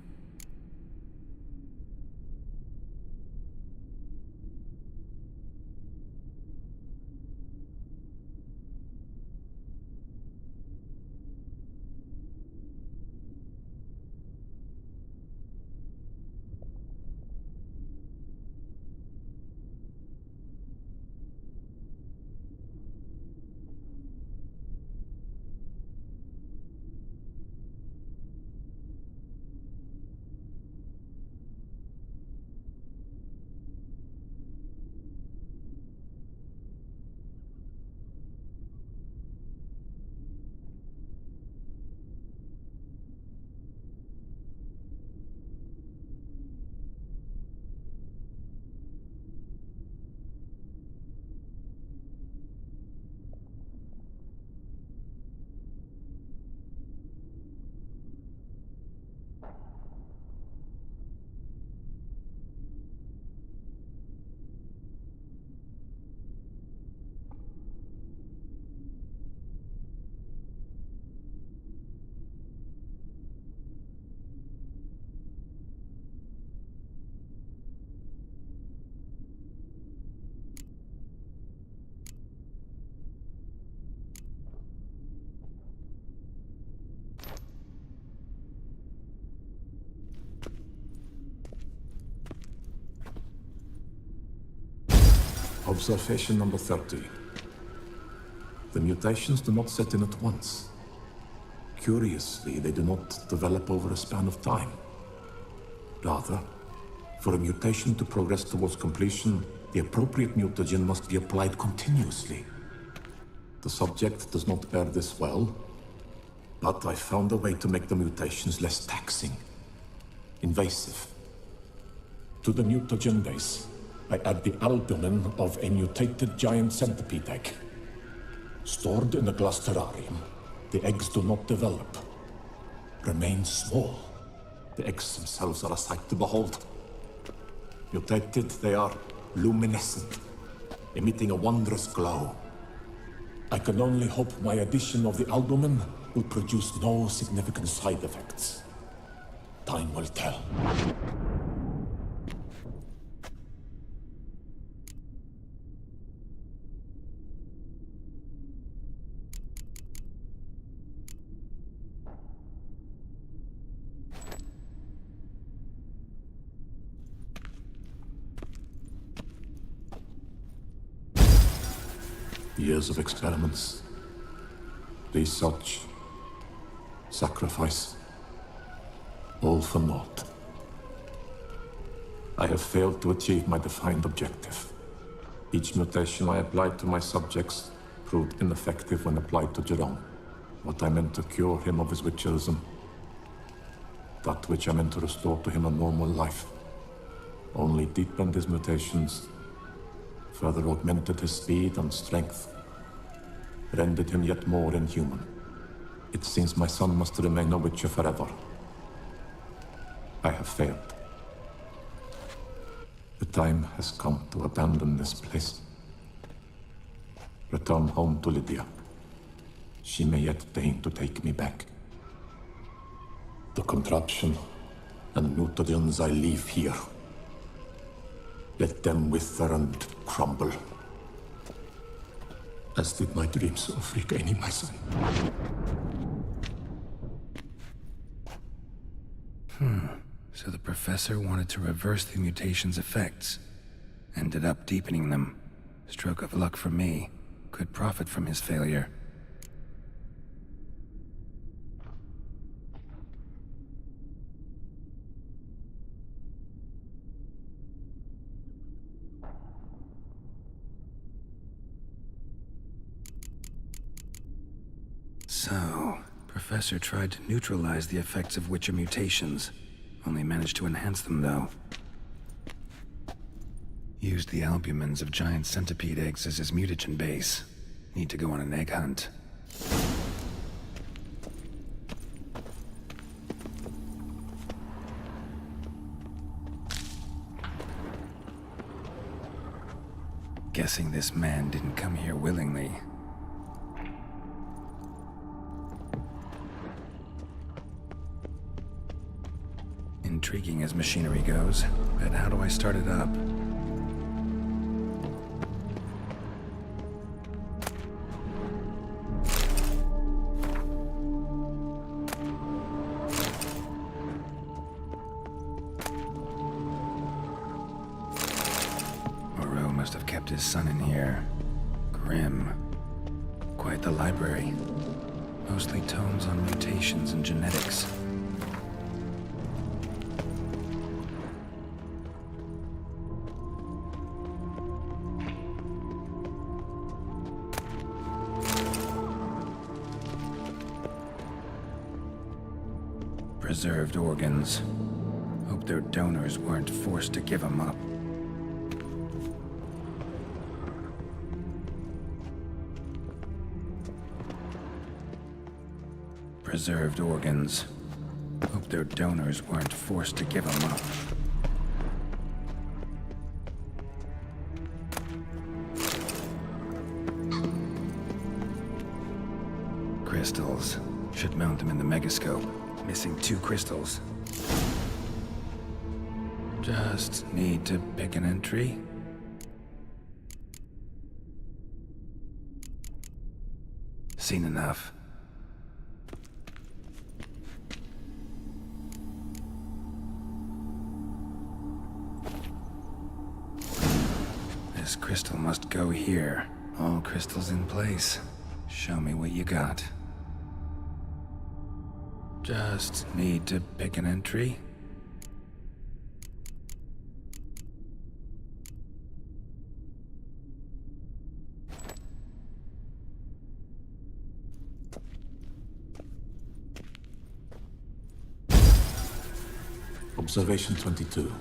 R: Observation number 30. The mutations do not set in at once. Curiously, they do not develop over a span of time. Rather, for a mutation to progress towards completion, the appropriate mutagen must be applied continuously. The subject does not bear this well, but I found a way to make the mutations less taxing, invasive. To the mutagen base, I add the albumin of a mutated giant centipede egg. Stored in a glass terrarium, the eggs do not develop, remain small. The eggs themselves are a sight to behold. Mutated, they are luminescent, emitting a wondrous glow. I can only hope my addition of the albumin will produce no significant side effects. Time will tell. Years of experiments, research, sacrifice, all for naught. I have failed to achieve my defined objective. Each mutation I applied to my subjects proved ineffective when applied to Jerome. What I meant to cure him of his witcherism, that which I meant to restore to him a normal life, only deepened his mutations, further augmented his speed and strength, rendered him yet more inhuman. It seems my son must remain a witcher forever. I have failed. The time has come to abandon this place. Return home to Lydia. She may yet deign to take me back. The contraption and mutagens I leave here, let them wither and crumble, as did my dreams of regaining my son.
G: So the professor wanted to reverse the mutation's effects. Ended up deepening them. Stroke of luck for me. Could profit from his failure. So, Professor tried to neutralize the effects of Witcher mutations. Only managed to enhance them, though. Used the albumins of giant centipede eggs as his mutagen base. Need to go on an egg hunt. Guessing this man didn't come here willingly. Intriguing as machinery goes, but how do I start it up? Moreau must have kept his son in here. Grim. Quite the library. Mostly tomes on mutations and genetics. Preserved organs. Hope their donors weren't forced to give them up. Preserved organs. Hope their donors weren't forced to give them up. Crystals. Should mount them in the megascope. Missing 2 crystals. Just need to pick an entry. Seen enough. This crystal crystal must go here. All crystals in place. Show me what you got. Just need to pick an entry.
R: Observation 22.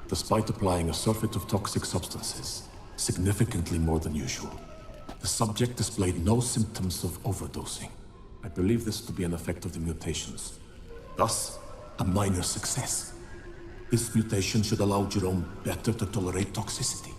R: Despite applying a surfeit of toxic substances, significantly more than usual, the subject displayed no symptoms of overdosing. I believe this to be an effect of the mutations. Thus, a minor success. This mutation should allow Jerome better to tolerate toxicity.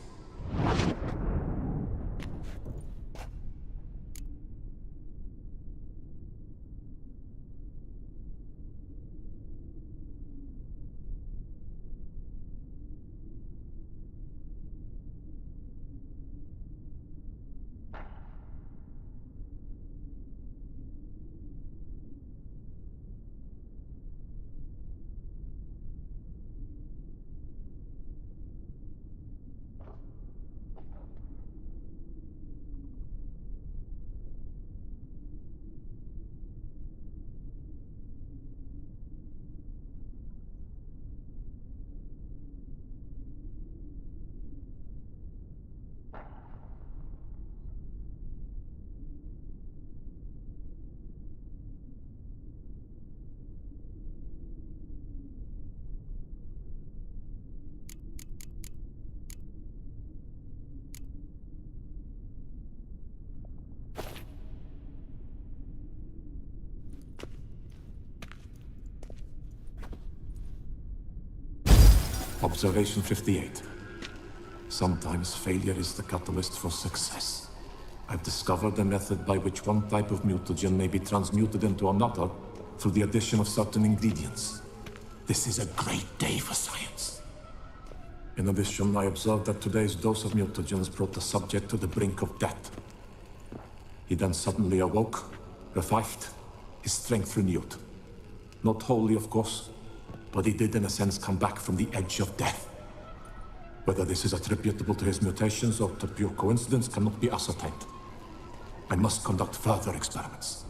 R: Observation 58. Sometimes failure is the catalyst for success. I've discovered a method by which one type of mutagen may be transmuted into another through the addition of certain ingredients. This is a great day for science. In addition, I observed that today's dose of mutagens brought the subject to the brink of death. He then suddenly awoke, revived, his strength renewed. Not wholly, of course, but he did in a sense come back from the edge of death. Whether this is attributable to his mutations or to pure coincidence cannot be ascertained. I must conduct further experiments.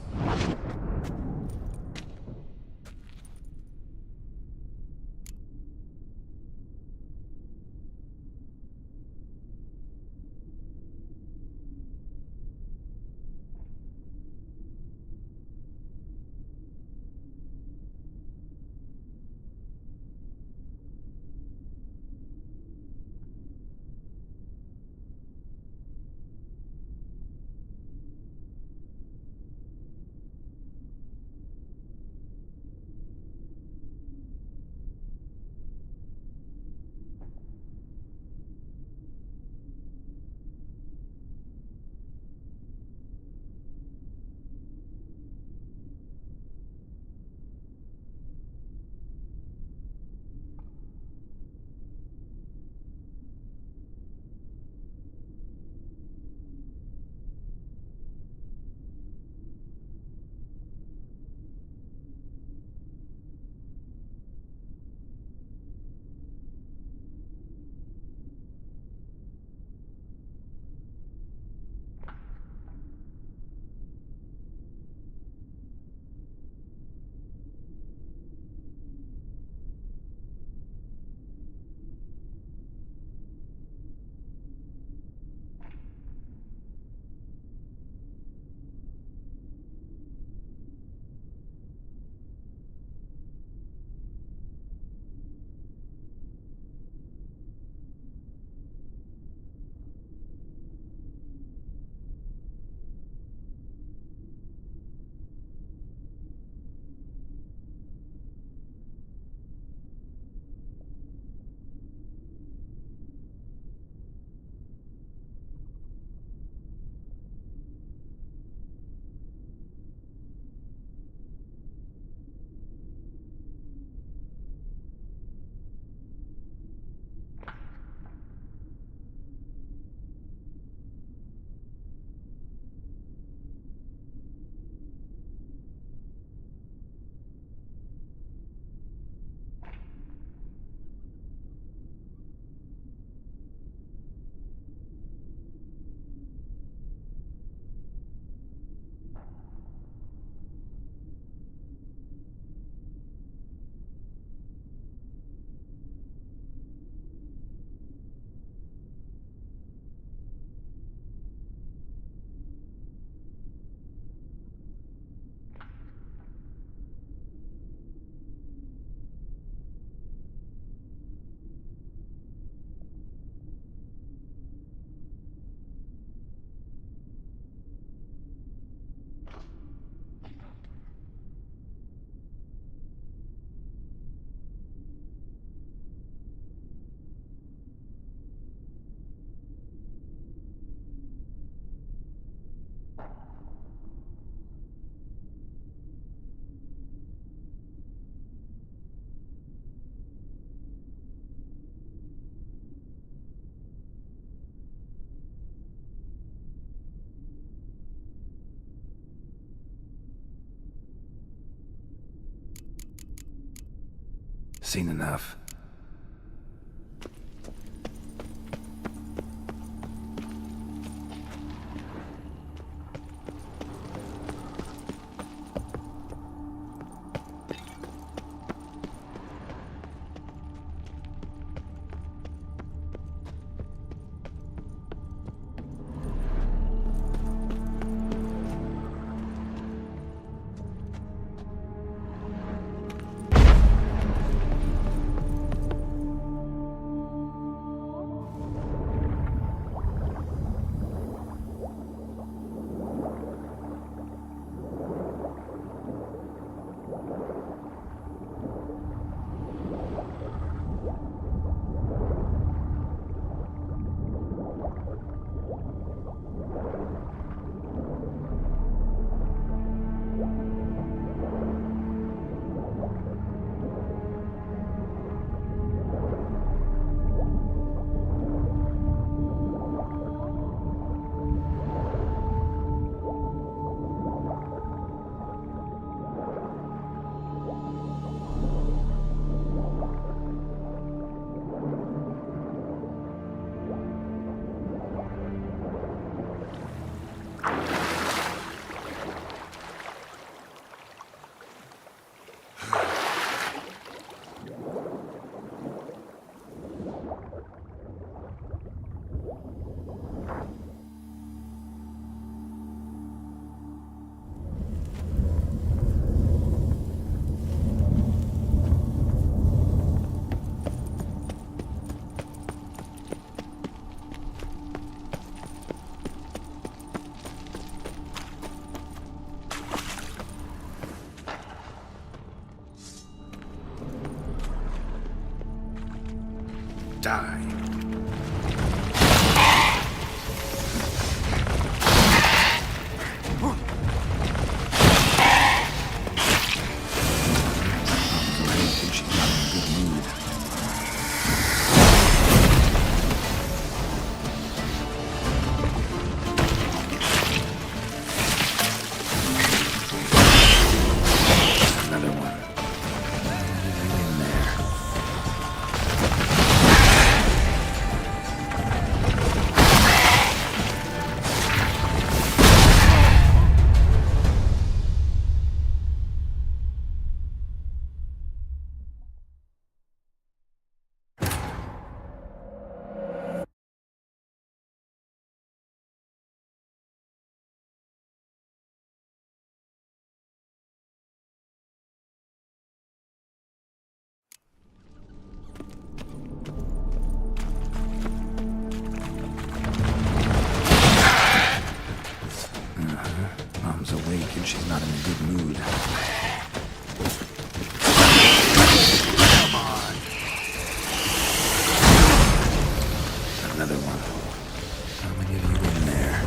G: Seen enough.
E: Die.
G: Mom's awake and she's not in a good mood.
E: Come on.
G: Another one. How many of you in there?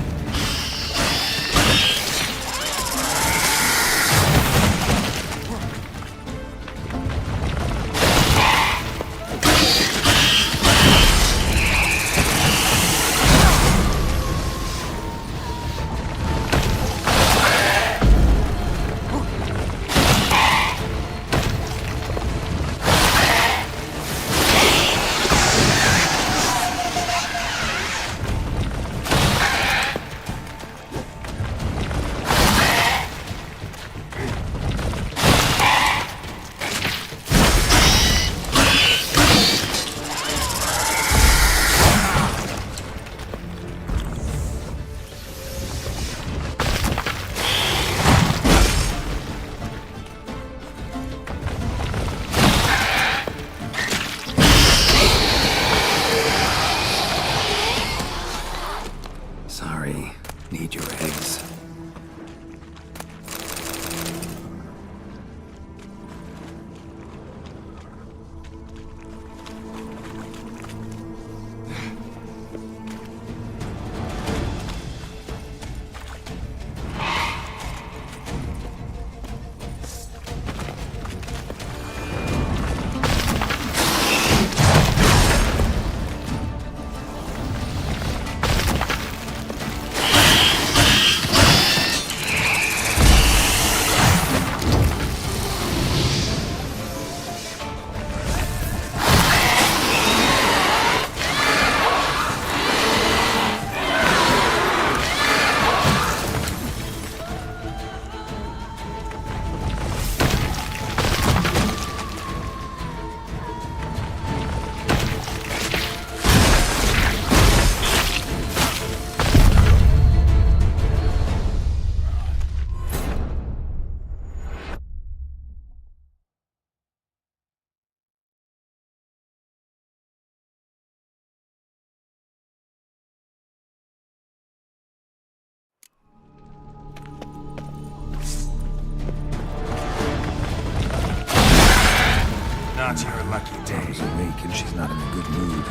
G: lucky day. She's awake and she's not in a good mood.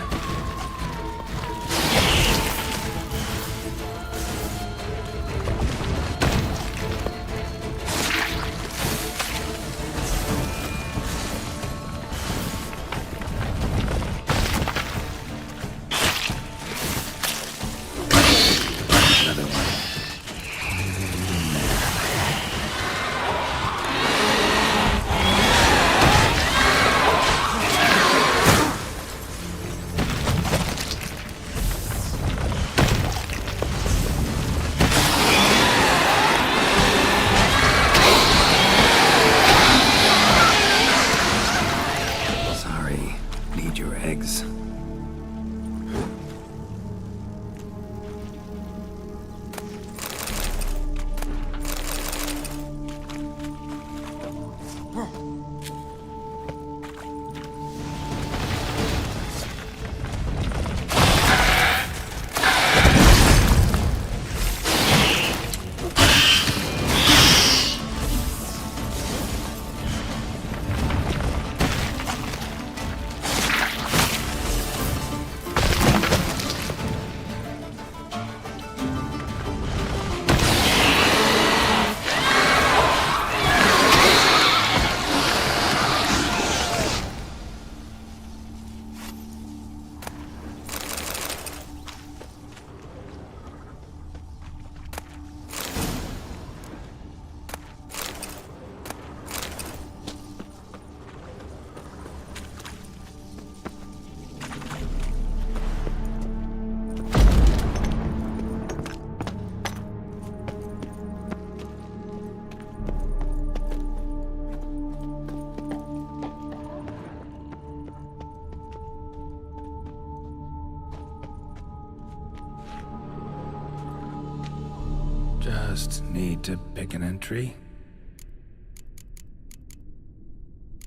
G: Just need to pick an entry.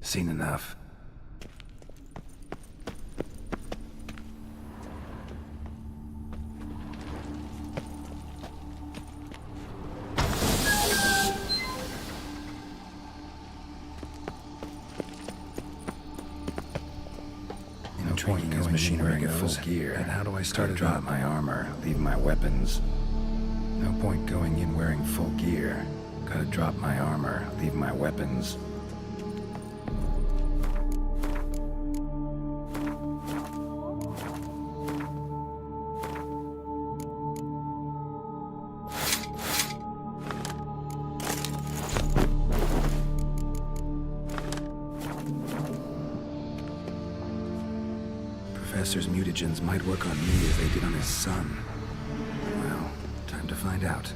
G: Seen enough. No point in machinery at full gear. And how do I start to drop my armor, leave my weapons? No point going in wearing full gear. Gotta drop my armor, leave my weapons. Professor's mutagens might work on me as they did on his son. Well, time to find out.